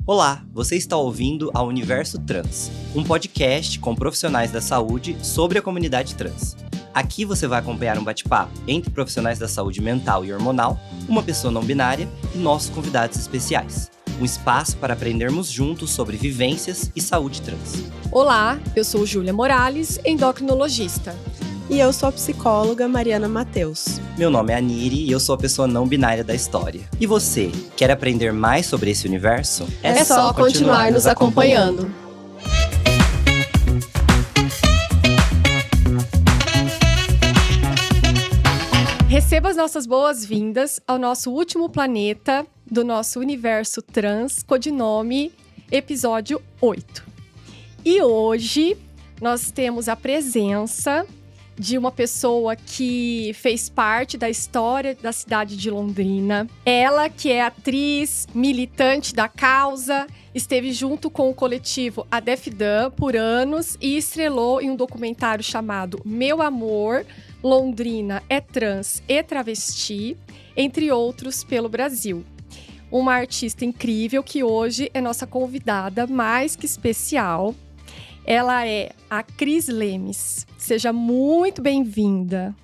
Olá, você está ouvindo a Universo Trans, um podcast com profissionais da saúde sobre a comunidade trans. Aqui você vai acompanhar um bate-papo entre profissionais da saúde mental e hormonal, uma pessoa não binária e nossos convidados especiais. Um espaço para aprendermos juntos sobre vivências e saúde trans. Olá, eu sou Júlia Morales, endocrinologista. E eu sou a psicóloga Mariana Mateus. Meu nome é Aniri e eu sou a pessoa não binária da história. E você, quer aprender mais sobre esse universo? É só continuar nos acompanhando. Receba as nossas boas-vindas ao nosso último planeta do nosso universo trans, codinome episódio 8. E hoje nós temos a presença de uma pessoa que fez parte da história da cidade de Londrina. Ela, que é atriz, militante da causa, esteve junto com o coletivo Adefdan por anos e estrelou em um documentário chamado Meu Amor, Londrina é Trans e Travesti, entre outros, pelo Brasil. Uma artista incrível que hoje é nossa convidada mais que especial. Ela é a Cris Lemes. Seja muito bem-vinda.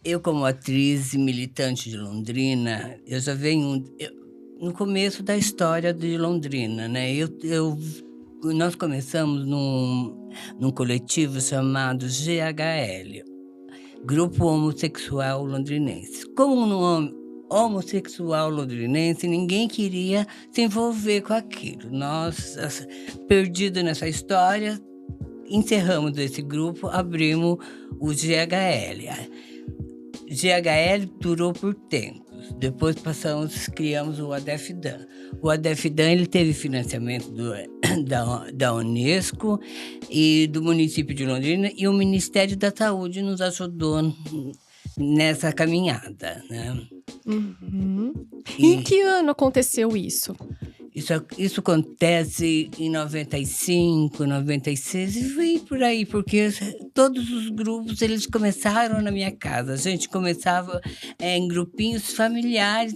Eu, como atriz e militante de Londrina, eu já venho no começo da história de Londrina, né? Nós começamos num coletivo chamado GHL, Grupo Homossexual Londrinense. Como no homossexual londrinense, ninguém queria se envolver com aquilo. Nós, perdidos nessa história, encerramos esse grupo, abrimos o GHL. GHL durou por tempos. Depois criamos o Adefdan. O Adefdan, ele teve financiamento da Unesco e do município de Londrina, e o Ministério da Saúde nos ajudou nessa caminhada, né? Uhum. Em que ano aconteceu isso? Isso acontece em 95, 96 e vem por aí, porque todos os grupos, eles começaram na minha casa. A gente começava em grupinhos familiares,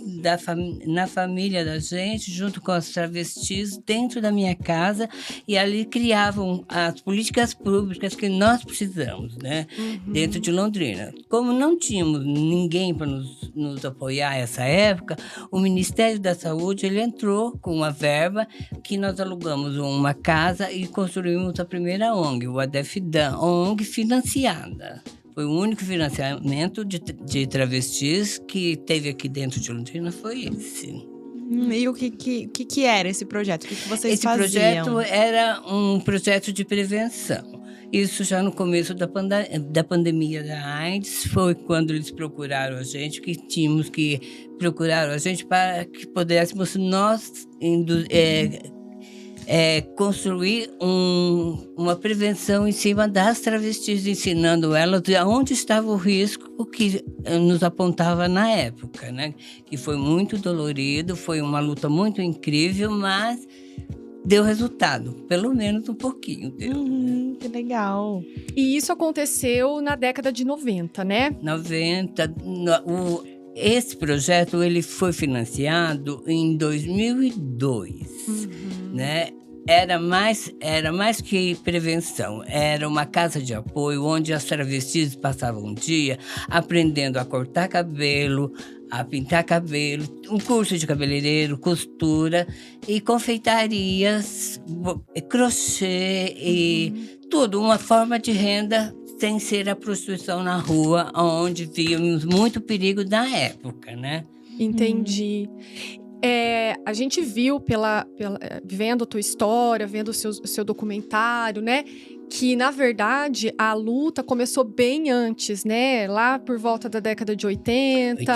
na família da gente, junto com as travestis, dentro da minha casa, e ali criavam as políticas públicas que nós precisamos, né? Dentro de Londrina. Como não tínhamos ninguém para nos apoiar nessa época, o Ministério da Saúde, ele entrou com uma verba que nós alugamos uma casa e construímos a primeira ONG, o Adefdan, ONG financiada. Foi o único financiamento de travestis que teve aqui dentro de Londrina, foi esse. E o que era esse projeto? O que vocês faziam? Esse projeto era um projeto de prevenção. Isso já no começo da pandemia da AIDS, foi quando eles procuraram a gente, que tínhamos que procurar a gente para que pudéssemos nós construir uma prevenção em cima das travestis, ensinando elas onde estava o risco que nos apontava na época, né? Que foi muito dolorido, foi uma luta muito incrível, mas deu resultado, pelo menos um pouquinho deu. Que legal. E isso aconteceu na década de 90, né? 90. Esse projeto, ele foi financiado em 2002, né? Era mais que prevenção, era uma casa de apoio onde as travestis passavam um dia aprendendo a cortar cabelo, a pintar cabelo, um curso de cabeleireiro, costura e confeitarias, crochê e tudo, uma forma de renda sem ser a prostituição na rua, onde víamos muito perigo na época, né? Entendi. A gente viu vendo a tua história, vendo o seu documentário, né? Que, na verdade, a luta começou bem antes, né? Lá por volta da década de 80.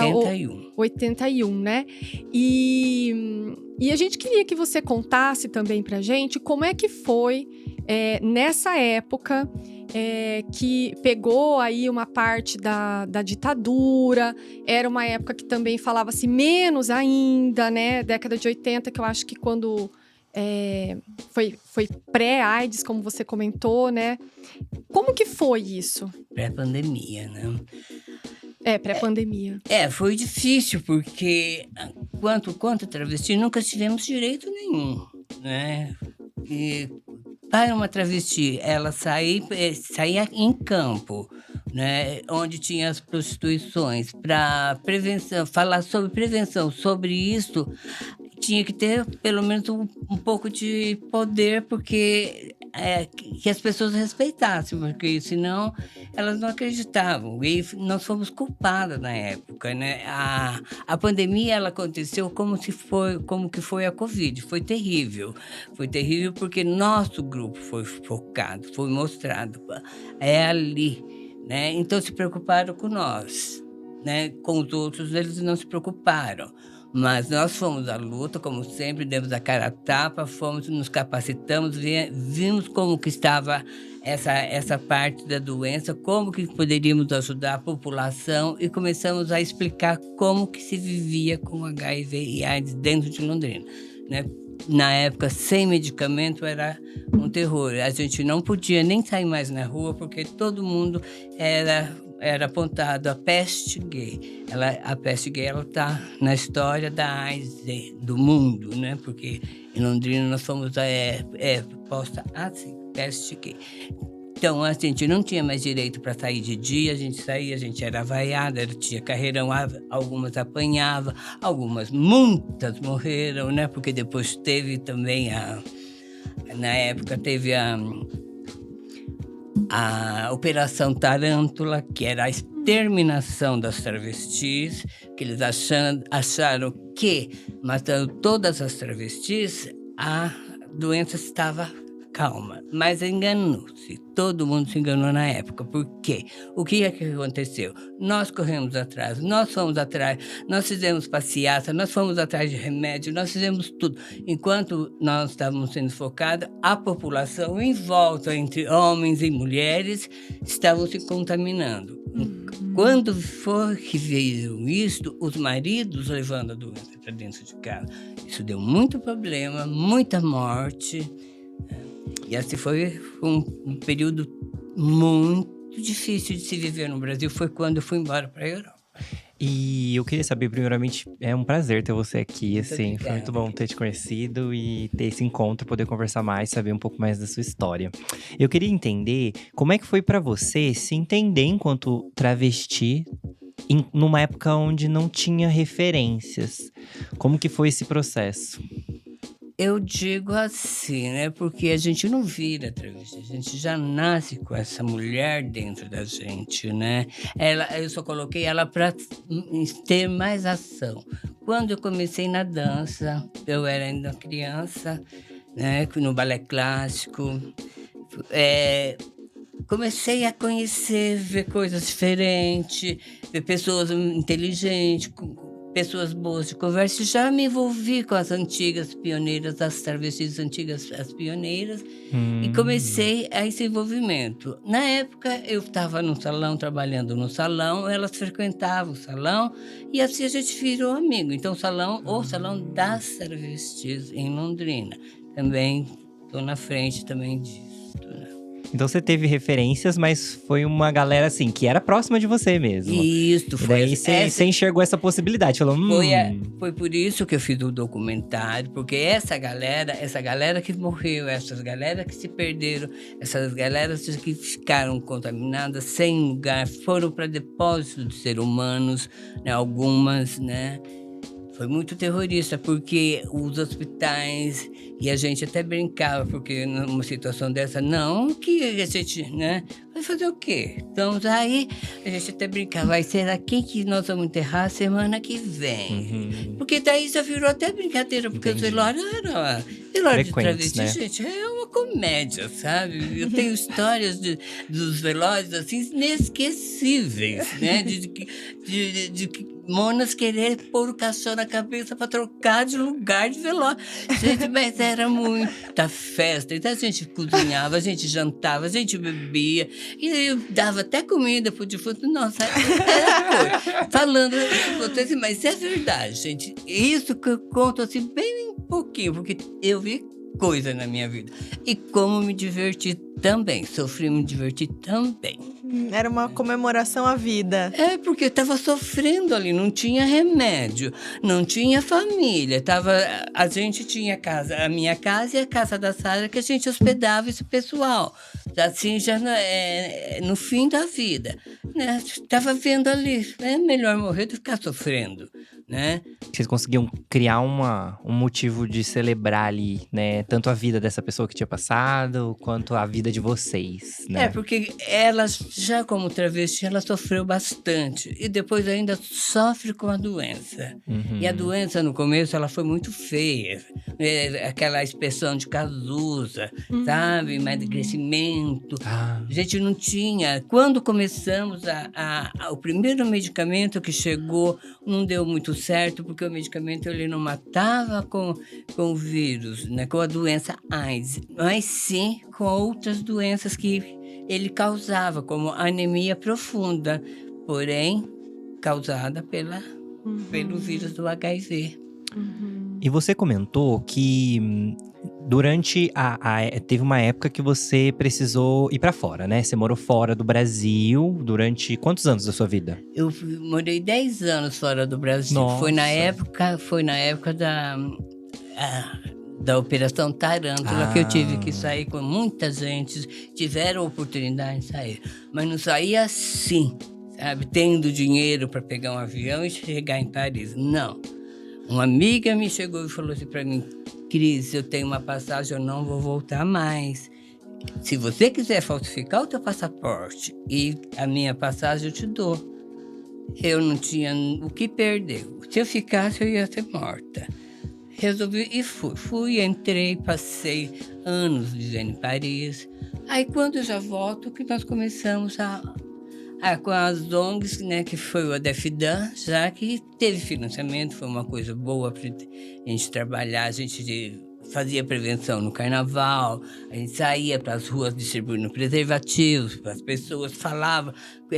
81, né? E a gente queria que você contasse também pra gente como é que foi nessa época que pegou aí uma parte da ditadura. Era uma época que também falava-se menos ainda, né? Década de 80, que eu acho que quando foi pré-AIDS, como você comentou, né? Como que foi isso? Pré-pandemia, né? Pré-pandemia. Foi difícil, porque quanto travesti, nunca tivemos direito nenhum. né? E para uma travesti, ela saía em campo, né? Onde tinha as prostituições, para prevenção, falar sobre prevenção, sobre isso, tinha que ter pelo menos um pouco de poder, porque que as pessoas respeitassem, porque senão elas não acreditavam. E nós fomos culpadas na época, né? A pandemia, ela aconteceu como que foi a Covid. Foi terrível. Foi terrível porque nosso grupo foi focado, foi mostrado. É ali, né? Então se preocuparam com nós, né? Com os outros eles não se preocuparam. Mas nós fomos à luta, como sempre, demos a cara a tapa, fomos, nos capacitamos, vimos como que estava essa parte da doença, como que poderíamos ajudar a população e começamos a explicar como que se vivia com HIV e AIDS dentro de Londrina, né? Na época, sem medicamento, era um terror. A gente não podia nem sair mais na rua, porque todo mundo era apontado a peste gay. A peste gay está na história da AIDS do mundo, né? Porque em Londrina nós fomos posta assim, peste gay. Então a gente não tinha mais direito para sair de dia, a gente saía, a gente era vaiada, tinha carreirão, algumas apanhavam, muitas morreram, né? Porque depois teve também na época teve a Operação Tarântula, que era a exterminação das travestis, que eles acharam que, matando todas as travestis, a doença estava calma. Mas enganou-se. Todo mundo se enganou na época. Por quê? O que é que aconteceu? Nós corremos atrás, nós fomos atrás, nós fizemos passeata, nós fomos atrás de remédio, nós fizemos tudo. Enquanto nós estávamos sendo focados, a população em volta, entre homens e mulheres, estavam se contaminando. Quando foi que viram isso, os maridos levando a doença para dentro de casa. Isso deu muito problema, muita morte. E assim foi um período muito difícil de se viver no Brasil. Foi quando eu fui embora para a Europa. E eu queria saber, primeiramente, é um prazer ter você aqui, assim. Foi muito bom ter te conhecido e ter esse encontro, poder conversar mais, saber um pouco mais da sua história. Eu queria entender como é que foi pra você se entender enquanto travesti numa época onde não tinha referências. Como que foi esse processo? Eu digo assim, né? Porque a gente não vira travesti, a gente já nasce com essa mulher dentro da gente, né? Eu só coloquei ela para ter mais ação. Quando eu comecei na dança, eu era ainda criança, né? No balé clássico. Comecei a conhecer, ver coisas diferentes, ver pessoas inteligentes, pessoas boas de conversa. Já me envolvi com as antigas pioneiras, as travestis antigas, as pioneiras, e comecei a esse envolvimento. Na época, eu estava no salão, trabalhando no salão, elas frequentavam o salão, e assim a gente virou amigo. Então, o salão das travestis em Londrina. Também estou na frente também disso, né? Então você teve referências, mas foi uma galera assim, que era próxima de você mesmo. Isso, foi. E daí você enxergou essa possibilidade, falou… Foi por isso que eu fiz o documentário, porque essa galera que morreu, essas galera que se perderam, essas galeras que ficaram contaminadas, sem lugar, foram para depósitos de seres humanos, né, algumas, né? Foi muito terrorista, porque os hospitais, e a gente até brincava, porque numa situação dessa, não que a gente, né, vai fazer o quê? Então, aí a gente até brincava, será que nós vamos enterrar semana que vem? Porque daí já virou até brincadeira, porque os velórios eram… Velório de travesti, né? Gente, é uma comédia, sabe? Eu tenho histórias dos velórios, assim, inesquecíveis, né? De monas querer pôr o caixão na cabeça para trocar de lugar de velório. Gente, mas era muita festa. Então a gente cozinhava, a gente jantava, a gente bebia. E eu dava até comida pro defunto. Nossa, era coisa. Falando, mas é verdade, gente. Isso que eu conto assim, bem pouquinho, porque eu vi coisa na minha vida. E como me diverti também. Sofri, me diverti também. Era uma comemoração à vida. É, porque eu estava sofrendo ali, não tinha remédio, não tinha família. A gente tinha casa, a minha casa e a casa da Sara, que a gente hospedava esse pessoal. Assim, já no fim da vida. Né? Estava vendo ali, é melhor morrer do que ficar sofrendo. Né? Vocês conseguiam criar um motivo de celebrar ali, né? Tanto a vida dessa pessoa que tinha passado, quanto a vida de vocês, né? É, porque ela, já como travesti, ela sofreu bastante. E depois ainda sofre com a doença. Uhum. E a doença, no começo, ela foi muito feia. Aquela expressão de Cazuza, sabe? Emagrecimento. Ah. A gente não tinha. Quando começamos, o primeiro medicamento que chegou não deu muito certo, porque o medicamento ele não matava com o vírus, né? Com a doença AIDS, mas sim com outras doenças que ele causava, como anemia profunda, porém causada pelo vírus do HIV. E você comentou que durante teve uma época que você precisou ir pra fora, né? Você morou fora do Brasil durante quantos anos da sua vida? Eu morei 10 anos fora do Brasil. Nossa. Foi na época da Operação Tarântula que eu tive que sair com muita gente. Tiveram a oportunidade de sair, mas não saía assim, sabe? Tendo dinheiro para pegar um avião e chegar em Paris. Não. Uma amiga me chegou e falou assim para mim: Cris, eu tenho uma passagem, eu não vou voltar mais. Se você quiser falsificar o teu passaporte e a minha passagem, eu te dou. Eu não tinha o que perder. Se eu ficasse, eu ia ser morta. Resolvi e fui. Fui, entrei, passei anos vivendo em Paris. Aí, quando eu já volto, que nós começamos com as ONGs, né, que foi o ADEFDAN, já que teve financiamento, foi uma coisa boa para a gente trabalhar. A gente fazia prevenção no carnaval, a gente saía para as ruas distribuindo preservativos, as pessoas falavam.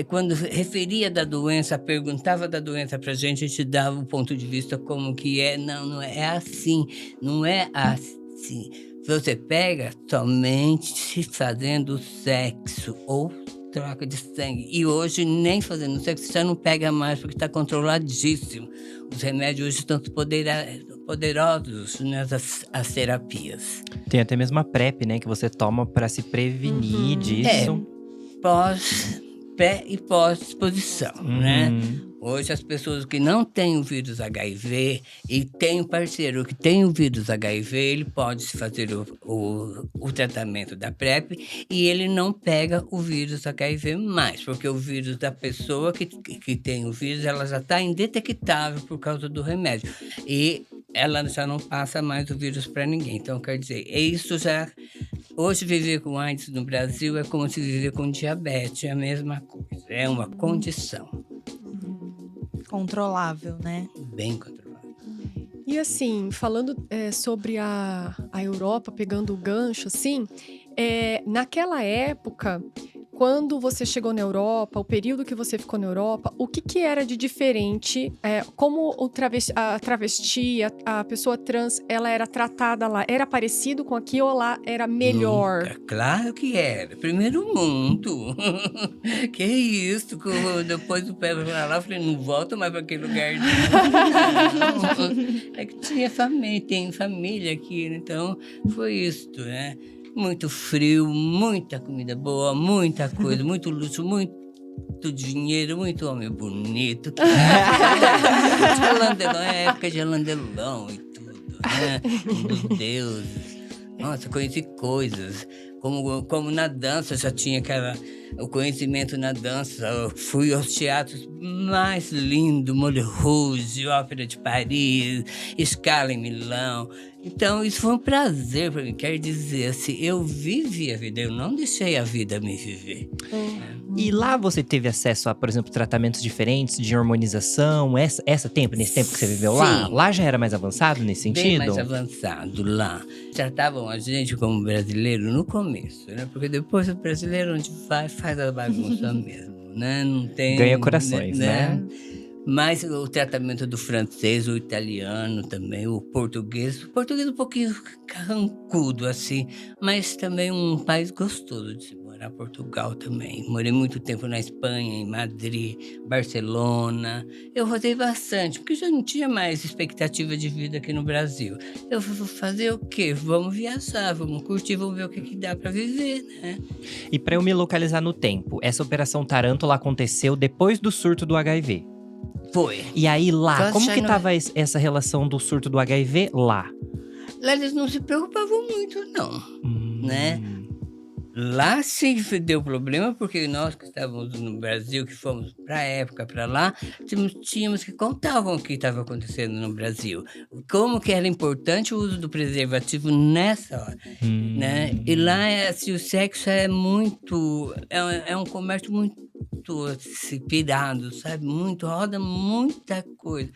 Quando referia da doença, perguntava da doença para a gente dava o ponto de vista como que é. Não é assim, não é assim. Você pega somente fazendo sexo ou troca de sangue. E hoje, nem fazendo sexo, já não pega mais, porque está controladíssimo. Os remédios hoje estão poderosos as terapias. Tem até mesmo a PrEP, né? Que você toma para se prevenir disso. Pré e pós-exposição, né? Hoje as pessoas que não têm o vírus HIV e tem um parceiro que tem o vírus HIV, ele pode fazer o tratamento da PrEP e ele não pega o vírus HIV mais, porque o vírus da pessoa que tem o vírus, ela já está indetectável por causa do remédio. E ela já não passa mais o vírus para ninguém. Então, quer dizer, isso já... Hoje, viver com AIDS no Brasil é como se viver com diabetes, é a mesma coisa. É uma condição. Controlável, né? Bem controlada. E assim, falando sobre a Europa, pegando o gancho, assim, naquela época, quando você chegou na Europa, o período que você ficou na Europa, o que era de diferente? Como a travesti, a pessoa trans, ela era tratada lá? Era parecido com aqui ou lá era melhor? Nunca. Claro que era. Primeiro mundo. Que isso? Depois do pé pra lá, eu falei, não volto mais para aquele lugar. Não. É que tem família aqui, então foi isso, né? Muito frio, muita comida boa, muita coisa, muito luxo, muito dinheiro, muito homem bonito. Época de landelão e tudo, né? Meu Deus. Nossa, conheci coisas. Como na dança, já tinha o conhecimento na dança. Eu fui aos teatros mais lindos, Moulin Rouge, Ópera de Paris, Scala em Milão. Então, isso foi um prazer para mim. Quer dizer, assim, eu vivi a vida, eu não deixei a vida me viver. E lá você teve acesso a, por exemplo, tratamentos diferentes de hormonização? Nesse tempo que você viveu lá? Sim. Lá já era mais avançado nesse sentido? Bem mais avançado lá. Tratavam a gente como brasileiro no começo, né? Porque depois o brasileiro onde vai, faz a bagunça mesmo, né? Não tem... Ganha corações, né? Mas o tratamento do francês, o italiano também, o português um pouquinho carrancudo, assim, mas também um país gostoso de se morar, Portugal também. Morei muito tempo na Espanha, em Madrid, Barcelona. Eu rodei bastante, porque já não tinha mais expectativa de vida aqui no Brasil. Eu vou fazer o quê? Vamos viajar, vamos curtir, vamos ver o que dá para viver, né? E para eu me localizar no tempo, essa Operação Tarântula aconteceu depois do surto do HIV. Foi. E aí lá, Só como que achando- tava essa relação do surto do HIV lá? Lá eles não se preocupavam muito, não. Né? Lá sim deu problema, porque nós que estávamos no Brasil, que fomos para a época para lá, tínhamos que contar com o que estava acontecendo no Brasil. Como que era importante o uso do preservativo nessa hora, né? E lá, assim, o sexo é muito... É um comércio muito assim, pirado, sabe? Roda muita coisa.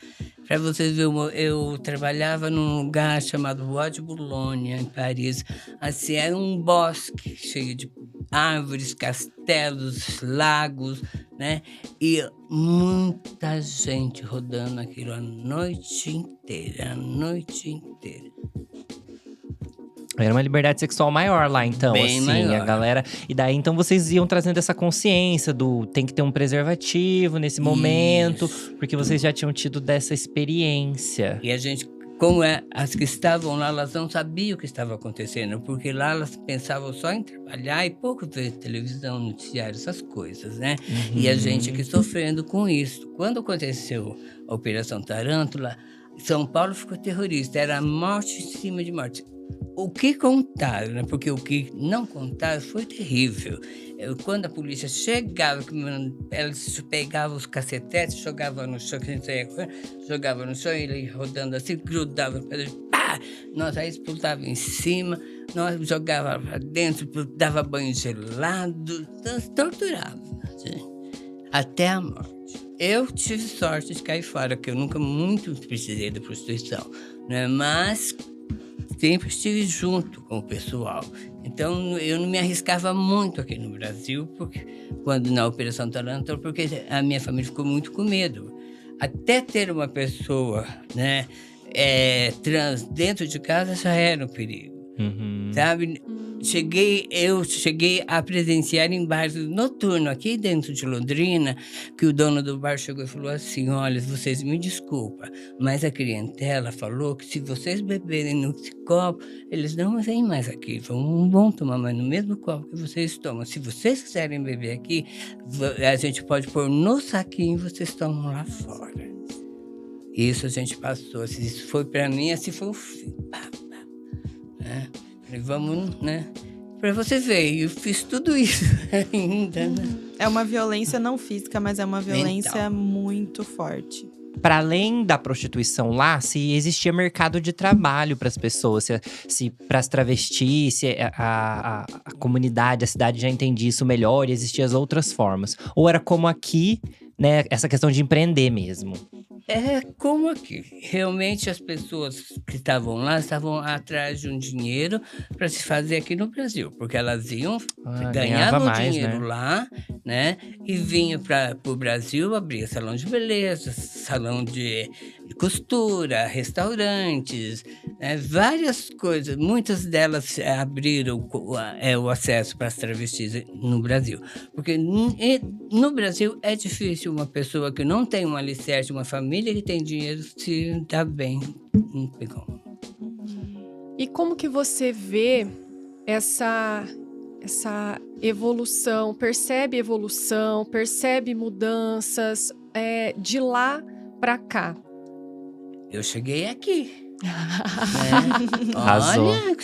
Para vocês verem, eu trabalhava num lugar chamado Bois de Boulogne, em Paris. Assim, era um bosque cheio de árvores, castelos, lagos, né? E muita gente rodando aquilo a noite inteira. Era uma liberdade sexual maior lá, então, Bem assim, maior. a galera… E daí, então, vocês iam trazendo essa consciência do… Tem que ter um preservativo nesse momento, Isso. porque vocês já tinham tido dessa experiência. E a gente, as que estavam lá, elas não sabiam o que estava acontecendo, porque lá elas pensavam só em trabalhar e pouco ver televisão, noticiário, essas coisas, né? E a gente aqui sofrendo com isso. Quando aconteceu a Operação Tarântula, São Paulo ficou terrorista, era morte em cima de morte. O que contaram, né? Porque o que não contaram foi terrível. Quando a polícia chegava, eles pegavam os cacetetes, jogavam no chão, que a gente saía correndo, jogava no chão, ele rodando assim, grudava, pá! Nós aí explotava em cima, nós jogava para dentro, dava banho gelado, nós torturava, assim, até a morte. Eu tive sorte de cair fora, porque eu nunca muito precisei da prostituição, né? Mas sempre estive junto com o pessoal. Então, eu não me arriscava muito aqui no Brasil, quando na Operação Tarântula, porque a minha família ficou muito com medo. Até ter uma pessoa, né, trans dentro de casa já era um perigo, sabe? Eu cheguei a presenciar em bares noturnos aqui dentro de Londrina, que o dono do bar chegou e falou assim: olha, vocês me desculpam, mas a clientela falou que se vocês beberem nesse copo, eles não vêm mais aqui, vão tomar mais no mesmo copo que vocês tomam. Se vocês quiserem beber aqui, a gente pode pôr no saquinho e vocês tomam lá fora. Isso a gente passou, assim, isso foi para mim, assim foi o fim. Né? Vamos, né? Pra você ver, eu fiz tudo isso ainda, né? É uma violência não física, mas é uma violência Mental. muito forte. Para além da prostituição lá, se existia mercado de trabalho para as pessoas, se para as travestis, se a comunidade, a cidade já entendia isso melhor e existiam as outras formas. Ou era como aqui, né, essa questão de empreender mesmo. É como aqui. Realmente as pessoas que estavam lá estavam atrás de um dinheiro para se fazer aqui no Brasil, porque elas iam, ganhava ganhavam mais, dinheiro né? lá, né? E vinham para o Brasil, abrir salão de beleza, salão de costura, restaurantes, né? Várias coisas. Muitas delas abriram o acesso para as travestis no Brasil. Porque no Brasil é difícil uma pessoa que não tem um alicerce, uma família que tem dinheiro, se dá bem. Não tem como. E como que você vê essa evolução? Percebe mudanças de lá para cá? Eu cheguei aqui. Né? Arrasou. Olha,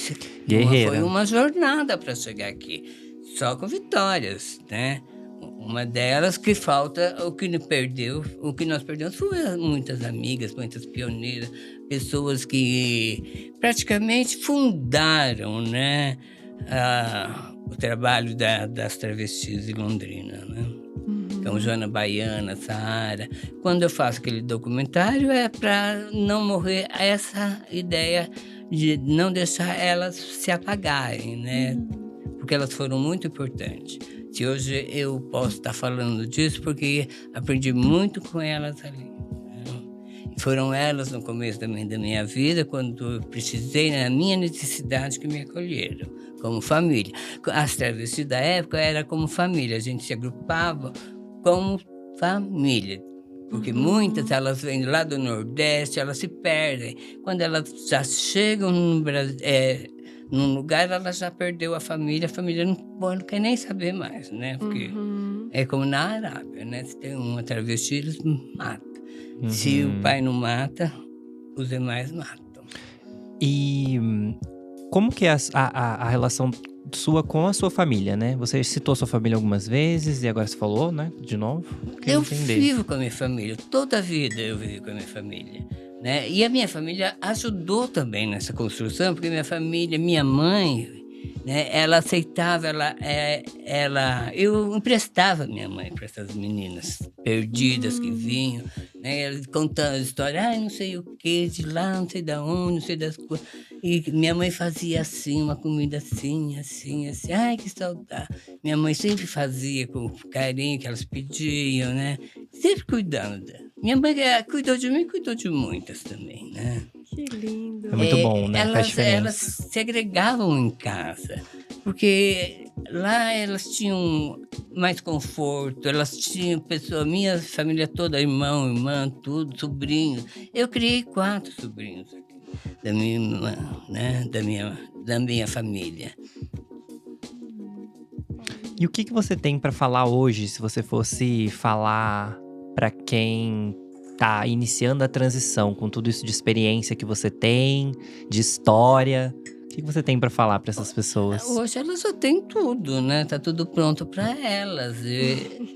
Guerreira. foi uma jornada para chegar aqui. Só com vitórias, né? Uma delas que falta, o que nós perdemos foi muitas amigas, muitas pioneiras, pessoas que praticamente fundaram, né, o trabalho das travestis de Londrina, né? Então, Joana Baiana, Saara. Quando eu faço aquele documentário é para não morrer essa ideia de não deixar elas se apagarem, né? Porque elas foram muito importantes. Se hoje eu posso estar falando disso, porque aprendi muito com elas ali. foram elas no começo da minha vida, quando eu precisei, na minha necessidade, que me acolheram como família. As travestis da época era como família, a gente se agrupava como família. Porque muitas, elas vêm lá do Nordeste, elas se perdem. Quando elas já chegam no Brasil, num lugar, ela já perdeu a família não quer nem saber mais, né? Porque é como na Arábia, né? Se tem uma travesti, eles matam. Se o pai não mata, os demais matam. E como que é a relação sua com a sua família, né? Você citou a sua família algumas vezes e agora você falou, né? De novo. Eu vivo com a minha família, toda a vida eu vivi com a minha família, né? E a minha família ajudou também nessa construção, porque minha mãe, né? Ela aceitava, eu emprestava minha mãe para essas meninas perdidas que vinham, né? Ela contando história, não sei o que, de lá, não sei da onde, não sei das coisas. E minha mãe fazia assim, uma comida assim, assim, assim. Ai, que saudade. Minha mãe sempre fazia com carinho que elas pediam, né? Sempre cuidando dela. Minha mãe cuidou de mim e cuidou de muitas também, né? Que lindo. É muito bom, né? Faz diferença. Elas se agregavam em casa, porque lá elas tinham mais conforto, elas tinham minha família toda, irmão, irmã, tudo, sobrinhos. Eu criei 4 sobrinhos aqui, da minha irmã, né? Da minha família. E o que você tem para falar hoje, se você fosse falar para quem tá iniciando a transição, com tudo isso de experiência que você tem, de história? O que você tem para falar para essas pessoas? Hoje elas já têm tudo, né? Tá tudo pronto para elas,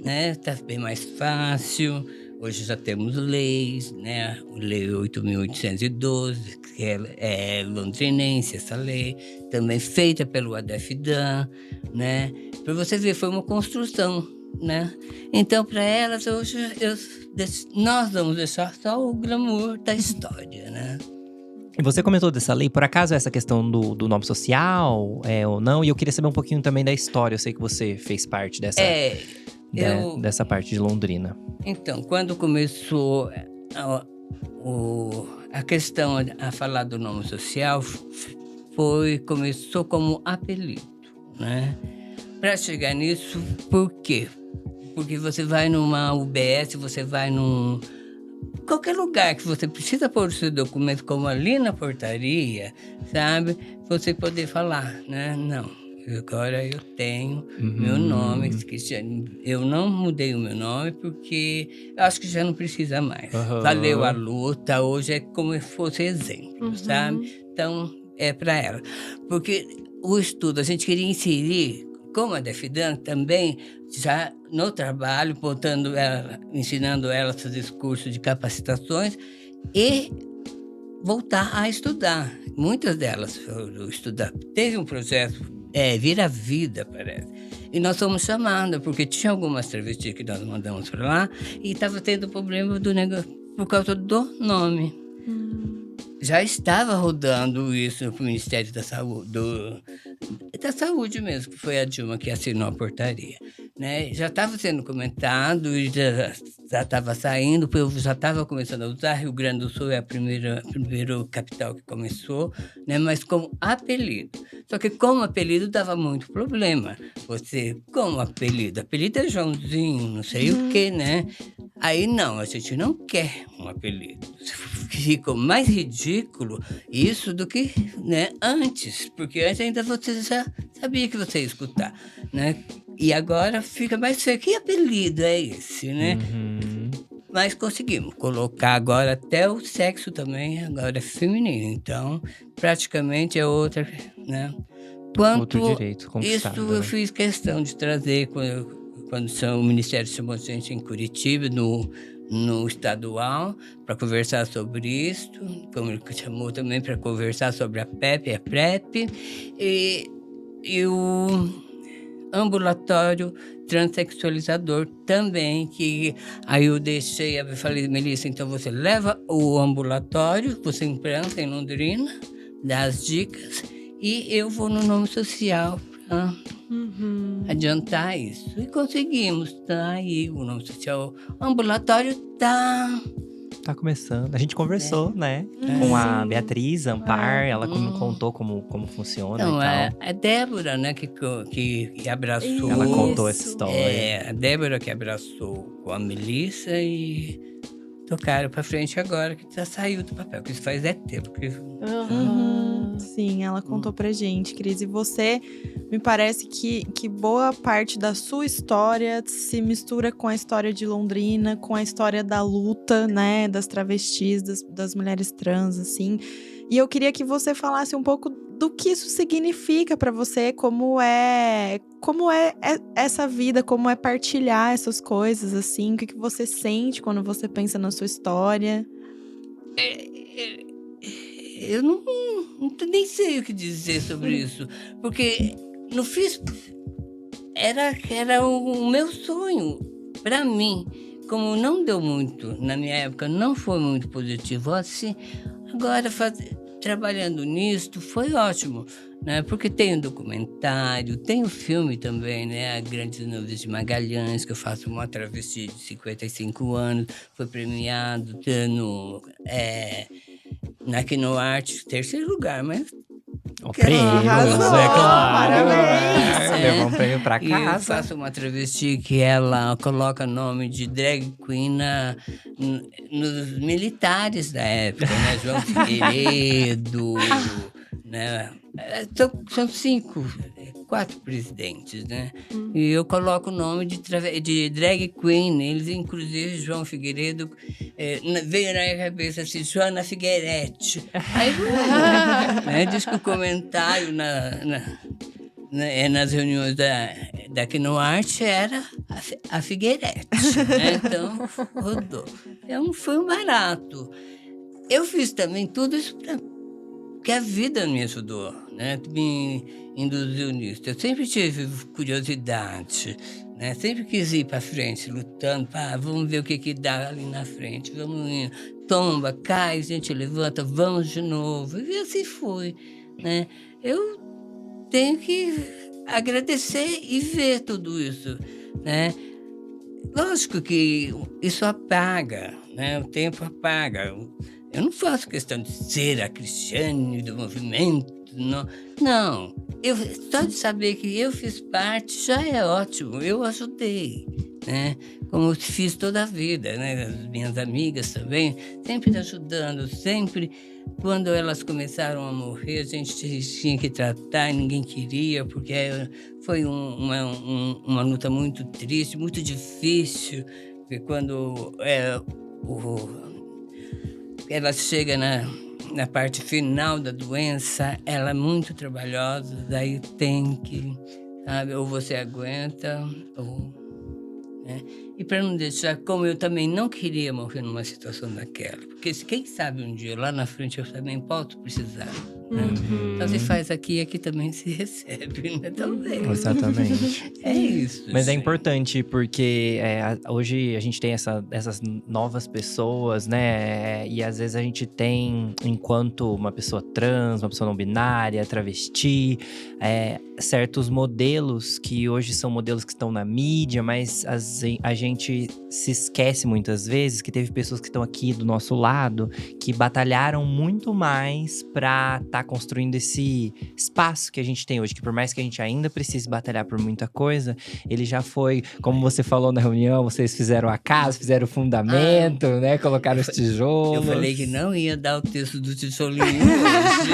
né? Tá bem mais fácil. Hoje já temos leis, né? Lei 8.812, que é londrinense essa lei, também feita pelo ADEFDAN, né? Para você ver, foi uma construção, né? Então, para elas, hoje, nós vamos deixar só o glamour da história, né? E você comentou dessa lei, por acaso essa questão do nome social, ou não? E eu queria saber um pouquinho também da história, eu sei que você fez parte dessa parte de Londrina. Então, quando começou a questão a falar do nome social, começou como apelido, né? Para chegar nisso, por quê? Porque você vai numa UBS, você vai qualquer lugar que você precisa pôr o seu documento, como ali na portaria, sabe? Você poder falar, né? Não, agora eu tenho meu nome, eu não mudei o meu nome porque eu acho que já não precisa mais. Valeu a luta, hoje é como se fosse exemplo, sabe? Então, é para ela. Porque o estudo, a gente queria inserir, como a DEFDAN também, já no trabalho, ensinando ela a fazer cursos de capacitações e voltar a estudar. Muitas delas foram estudar. Teve um projeto, Vira Vida, parece. E nós fomos chamadas, porque tinha algumas travestis que nós mandamos para lá e estava tendo problema do negócio por causa do nome. Já estava rodando isso no Ministério da Saúde, da Saúde mesmo, que foi a Dilma que assinou a portaria, né? Já estava sendo comentado e já estava saindo, o povo já estava começando a usar. Rio Grande do Sul é a primeira capital que começou, né? Mas como apelido. Só que como apelido dava muito problema. Como apelido é Joãozinho, não sei o quê, né? Aí não, a gente não quer um apelido. Ficou mais ridículo isso do que, né, antes. Porque antes ainda você já sabia que você ia escutar, né? E agora fica mais feio. Que apelido é esse, né? Mas conseguimos colocar agora até o sexo também, agora é feminino. Então, praticamente é outra, né? Outro direito conquistado. Isso eu fiz questão de trazer quando o Ministério chamou a gente em Curitiba, no estadual, para conversar sobre isso. Como ele chamou também para conversar sobre a PEP, a PrEP. E o ambulatório transexualizador também, que aí eu falei, Melissa, então você leva o ambulatório, você imprensa em Londrina, dá as dicas, e eu vou no nome social para adiantar isso. E conseguimos, tá aí o nome social. O ambulatório tá tá começando. A gente conversou, né? Com a Beatriz Ampar, ela contou como funciona Não, e tal. a Débora, né, que abraçou. Ela contou essa Isso. história. A Débora que abraçou com a Melissa e tocaram pra frente agora, que já saiu do papel, que isso faz tempo. Aham. Sim, ela contou pra gente, Cris. E você, me parece que boa parte da sua história se mistura com a história de Londrina, com a história da luta, né, das travestis, das mulheres trans, assim. E eu queria que você falasse um pouco do que isso significa pra você, como é essa vida, como é partilhar essas coisas, assim, o que você sente quando você pensa na sua história. Eu nem sei o que dizer sobre isso, porque não fiz. Era o meu sonho, para mim. Como não deu muito, na minha época, não foi muito positivo assim. Agora, trabalhando nisso, foi ótimo, né? Porque tem o documentário, tem o filme também, né? A Grandes Nuvens de Magalhães, que eu faço uma travesti de 55 anos, foi premiado na Kinoarte, 3º lugar, mas O prêmio, Arrasou, é claro. parabéns. Levou um prêmio pra E eu casa. faço uma travesti que ela coloca nome de drag queen nos militares da época, né? João Figueiredo, né? São 4 presidentes, né? E eu coloco o nome de drag queen. Eles, inclusive, João Figueiredo, veio na minha cabeça assim, Joana Figueiretti. Aí, né? Diz que o comentário nas reuniões da Kinoarte era a Figueiretti, né? Então, rodou. Então, foi um barato. Eu fiz também tudo isso porque a vida me ajudou, né? Me induziu nisso. Eu sempre tive curiosidade, né? Sempre quis ir para frente, lutando. Vamos ver o que dá ali na frente. Vamos indo. Tomba, cai, a gente levanta, vamos de novo. E assim foi, né? Eu tenho que agradecer e ver tudo isso, né? Lógico que isso apaga, né? O tempo apaga. Eu não faço questão de ser a Cristiane do movimento, não. Só de saber que eu fiz parte já é ótimo, eu ajudei, né? Como fiz toda a vida, né? As minhas amigas também, sempre ajudando, sempre. Quando elas começaram a morrer, a gente tinha que tratar e ninguém queria, porque foi uma luta muito triste, muito difícil, porque quando ela chega na parte final da doença, ela é muito trabalhosa, daí tem que, sabe, ou você aguenta, ou... né? E para não deixar, como eu também não queria morrer numa situação daquela, porque quem sabe um dia lá na frente eu também posso precisar. Né? Então se faz aqui também se recebe, né? Também. Exatamente. É isso. Mas é gente. importante porque hoje a gente tem essas novas pessoas, né? E às vezes a gente tem, enquanto uma pessoa trans, uma pessoa não binária, travesti, certos modelos que hoje são modelos que estão na mídia, mas a gente se esquece muitas vezes que teve pessoas que estão aqui do nosso lado que batalharam muito mais pra estar construindo esse espaço que a gente tem hoje, que por mais que a gente ainda precise batalhar por muita coisa, ele já foi, como você falou na reunião, vocês fizeram a casa, fizeram o fundamento, né? Colocaram os tijolos. Eu falei que não ia dar o texto do tijolinho hoje.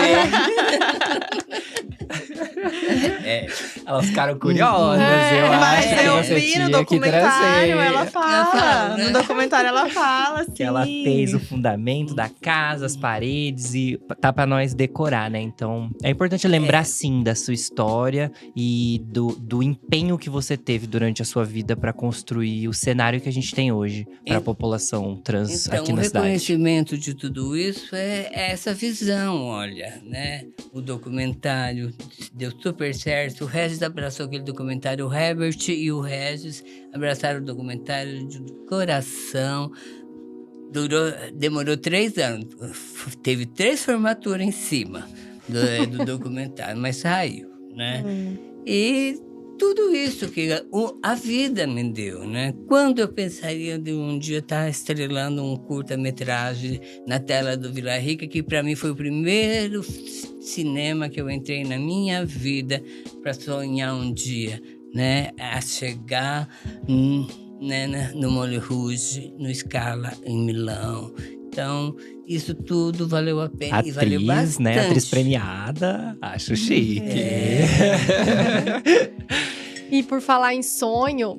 Elas ficaram curiosas, eu Mas acho que eu você vi no tinha que documentário, trazer. ela fala. fala, né? No documentário ela fala, sim. Que ela fez o fundamento da casa, as paredes e tá pra nós decorar, né? Então, é importante lembrar sim da sua história e do empenho que você teve durante a sua vida pra construir o cenário que a gente tem hoje pra população trans Então, aqui o na cidade. reconhecimento de tudo isso é essa visão, olha, né? O documentário deu super certo. O Regis abraçou aquele documentário, o Herbert e o Regis abraçaram o documentário de coração. Demorou 3 anos. Teve 3 formaturas em cima do documentário, mas saiu, né? E tudo isso que a vida me deu, né? Quando eu pensaria de um dia estar estrelando um curta-metragem na tela do Vila Rica, que para mim foi o primeiro cinema que eu entrei na minha vida para sonhar um dia, né? A chegar né, no Moulin Rouge, no Scala, em Milão. Então, isso tudo valeu a pena e valeu Atriz, bastante. né? Atriz premiada. Acho chique. E por falar em sonho,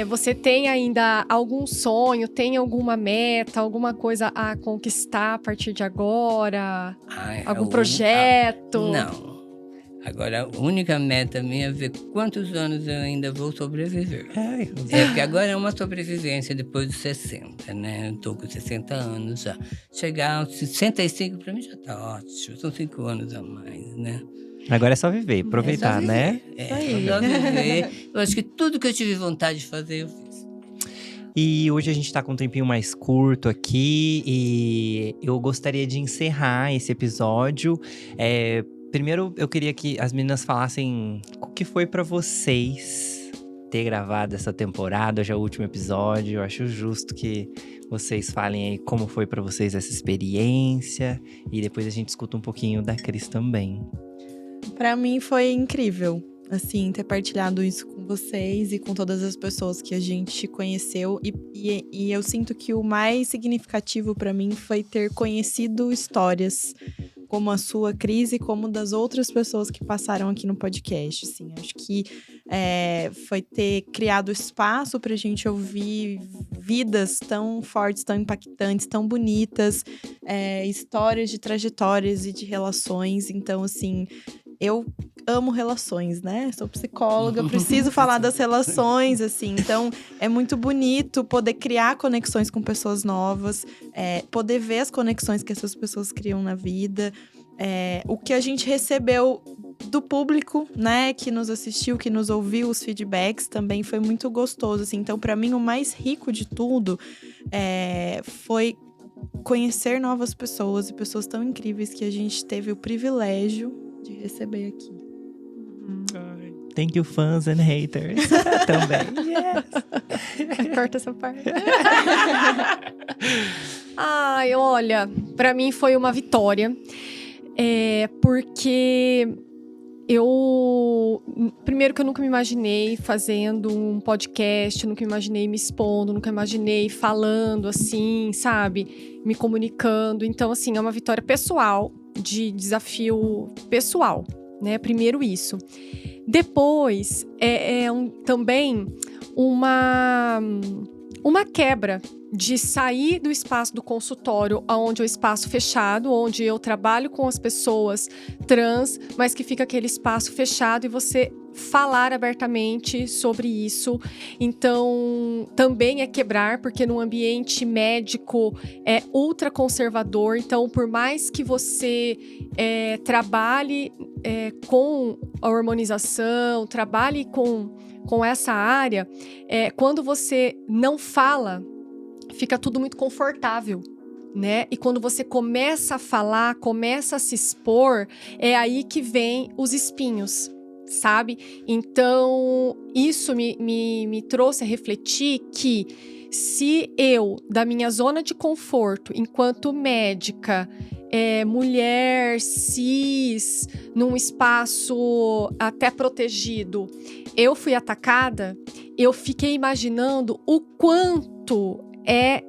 você tem ainda algum sonho? Tem alguma meta, alguma coisa a conquistar a partir de agora? Algum projeto? Não. Agora, a única meta minha é ver quantos anos eu ainda vou sobreviver. Porque agora é uma sobrevivência depois dos 60, né? Eu tô com 60 anos já. Chegar aos 65 para mim já tá ótimo. São 5 anos a mais, né? Agora é só viver, aproveitar, né? Só viver. Eu acho que tudo que eu tive vontade de fazer, eu fiz. E hoje a gente tá com um tempinho mais curto aqui e eu gostaria de encerrar esse episódio. Primeiro, eu queria que as meninas falassem o que foi pra vocês ter gravado essa temporada, já é o último episódio. Eu acho justo que vocês falem aí como foi pra vocês essa experiência. E depois a gente escuta um pouquinho da Cris também. Pra mim foi incrível, assim, ter partilhado isso com vocês e com todas as pessoas que a gente conheceu. E eu sinto que o mais significativo pra mim foi ter conhecido histórias como a sua, Cris, e como das outras pessoas que passaram aqui no podcast, assim. Acho que foi ter criado espaço pra gente ouvir vidas tão fortes, tão impactantes, tão bonitas, histórias de trajetórias e de relações. Então, assim, eu amo relações, né? Sou psicóloga, preciso falar das relações, assim. Então, é muito bonito poder criar conexões com pessoas novas, poder ver as conexões que essas pessoas criam na vida. O que a gente recebeu do público, né? Que nos assistiu, que nos ouviu, os feedbacks também foi muito gostoso, assim. Então, para mim, o mais rico de tudo foi conhecer novas pessoas e pessoas tão incríveis que a gente teve o privilégio de receber aqui. Thank you, fans and haters. Também. Yes. Corta essa parte. Ai, olha, pra mim foi uma vitória. Porque primeiro que eu nunca me imaginei fazendo um podcast, nunca me imaginei me expondo, nunca me imaginei falando assim, sabe? Me comunicando. Então, assim, é uma vitória pessoal, de desafio pessoal, né? Primeiro isso. Depois, também uma quebra de sair do espaço do consultório, onde é o espaço fechado, onde eu trabalho com as pessoas trans, mas que fica aquele espaço fechado e você falar abertamente sobre isso. Então, também é quebrar, porque no ambiente médico é ultra conservador. Então, por mais que você trabalhe com a hormonização, trabalhe com essa área, quando você não fala, fica tudo muito confortável, né? E quando você começa a falar, começa a se expor, é aí que vem os espinhos, sabe? Então, isso me trouxe a refletir que se eu, da minha zona de conforto, enquanto médica, mulher, cis, num espaço até protegido, eu fui atacada, eu fiquei imaginando o quanto é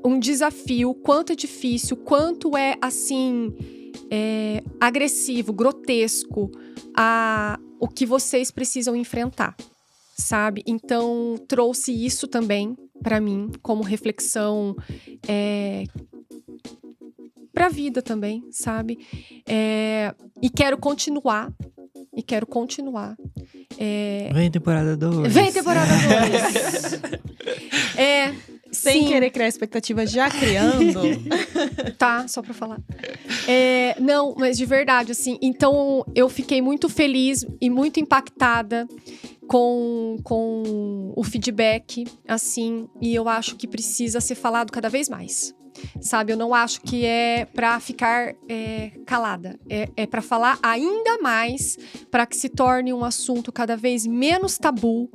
um desafio, quanto é difícil, quanto é, assim, agressivo, grotesco, o que vocês precisam enfrentar, sabe? Então, trouxe isso também para mim, como reflexão para a vida também, sabe? E quero continuar. Vem temporada 2. Vem temporada 2. Sem sim. querer criar expectativa, já criando. Tá, só pra falar. Não, mas de verdade, assim. Então, eu fiquei muito feliz e muito impactada com o feedback, assim. E eu acho que precisa ser falado cada vez mais. sabe? Eu não acho que é pra ficar calada. É pra falar ainda mais, pra que se torne um assunto cada vez menos tabu,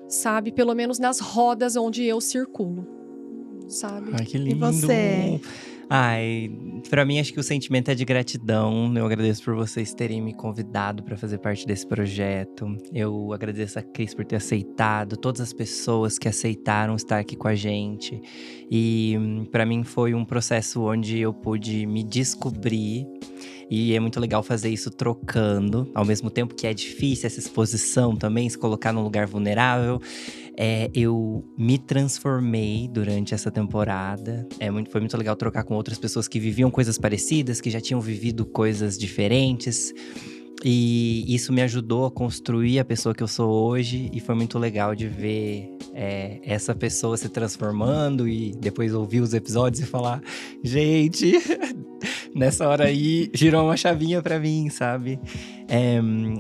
sabe? Pelo menos nas rodas onde eu circulo, sabe? Ai, que lindo. E você? Ai, pra mim acho que o sentimento é de gratidão. Eu agradeço por vocês terem me convidado pra fazer parte desse projeto. Eu agradeço a Cris por ter aceitado, todas as pessoas que aceitaram estar aqui com a gente. E pra mim foi um processo onde eu pude me descobrir. E é muito legal fazer isso trocando, ao mesmo tempo que é difícil essa exposição também, se colocar num lugar vulnerável. Eu me transformei durante essa temporada. Foi muito legal trocar com outras pessoas que viviam coisas parecidas, que já tinham vivido coisas diferentes. E isso me ajudou a construir a pessoa que eu sou hoje. E foi muito legal de ver essa pessoa se transformando e depois ouvir os episódios e falar: gente, nessa hora aí girou uma chavinha pra mim, sabe?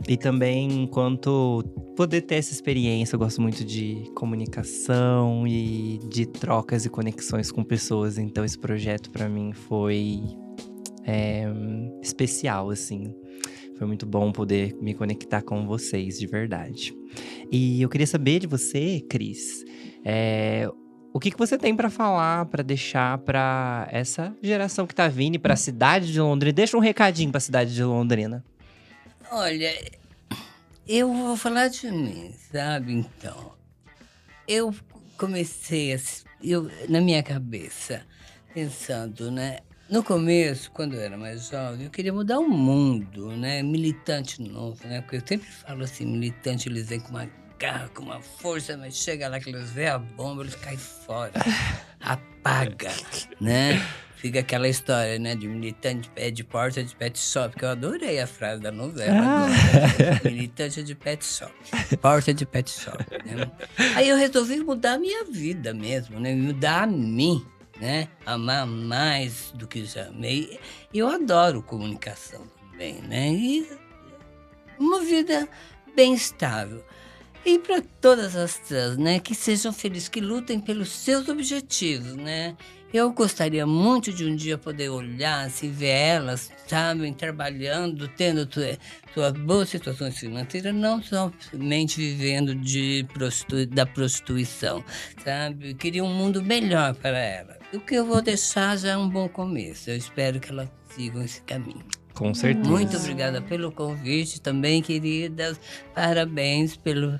E também, enquanto poder ter essa experiência, eu gosto muito de comunicação e de trocas e conexões com pessoas. Então esse projeto pra mim foi especial, assim. Foi muito bom poder me conectar com vocês, de verdade. E eu queria saber de você, Cris, o que você tem pra falar, pra deixar pra essa geração que tá vindo e pra cidade de Londrina? Deixa um recadinho pra cidade de Londrina. Olha, eu vou falar de mim, sabe? Então, eu comecei, na minha cabeça, pensando, né? No começo, quando eu era mais jovem, eu queria mudar o mundo, né? Militante novo, né? Porque eu sempre falo assim, militante, eles vêm com uma garra, com uma força, mas chega lá que eles veem a bomba, eles caem fora, apaga, né? Fica aquela história, né? De militante de porta de pet shop, que eu adorei a frase da novela. Agora, militante de pet shop, porta de pet shop, né? Aí eu resolvi mudar a minha vida mesmo, né? Mudar a mim. Né? Amar mais do que já amei. Eu adoro comunicação também, né? E uma vida bem estável. E para todas as trans, né? Que sejam felizes, que lutem pelos seus objetivos, né? Eu gostaria muito de um dia poder olhar, assim, ver elas, sabe, trabalhando, tendo suas boas situações financeiras, não somente vivendo da prostituição, sabe? Eu queria um mundo melhor para elas. O que eu vou deixar já é um bom começo. Eu espero que elas sigam esse caminho. Com certeza. Muito obrigada pelo convite também, queridas. Parabéns pelo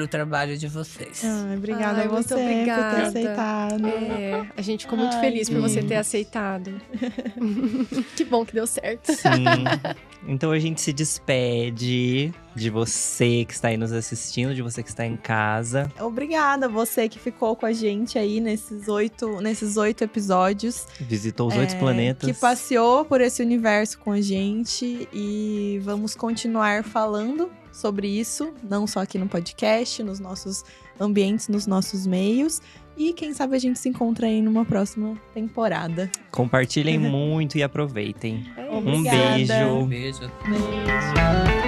trabalho de vocês. Obrigada a muito você obrigada. por ter aceitado. A gente ficou muito feliz por você ter aceitado. Que bom que deu certo. Sim. Então a gente se despede de você que está aí nos assistindo, de você que está em casa. Obrigada a você que ficou com a gente aí nesses 8 episódios. Visitou os 8 planetas. Que passeou por esse universo com a gente. E vamos continuar falando sobre isso, não só aqui no podcast, nos nossos ambientes, nos nossos meios. E quem sabe a gente se encontra aí numa próxima temporada. Compartilhem muito e aproveitem. Obrigada. Um beijo. Beijo. Beijo.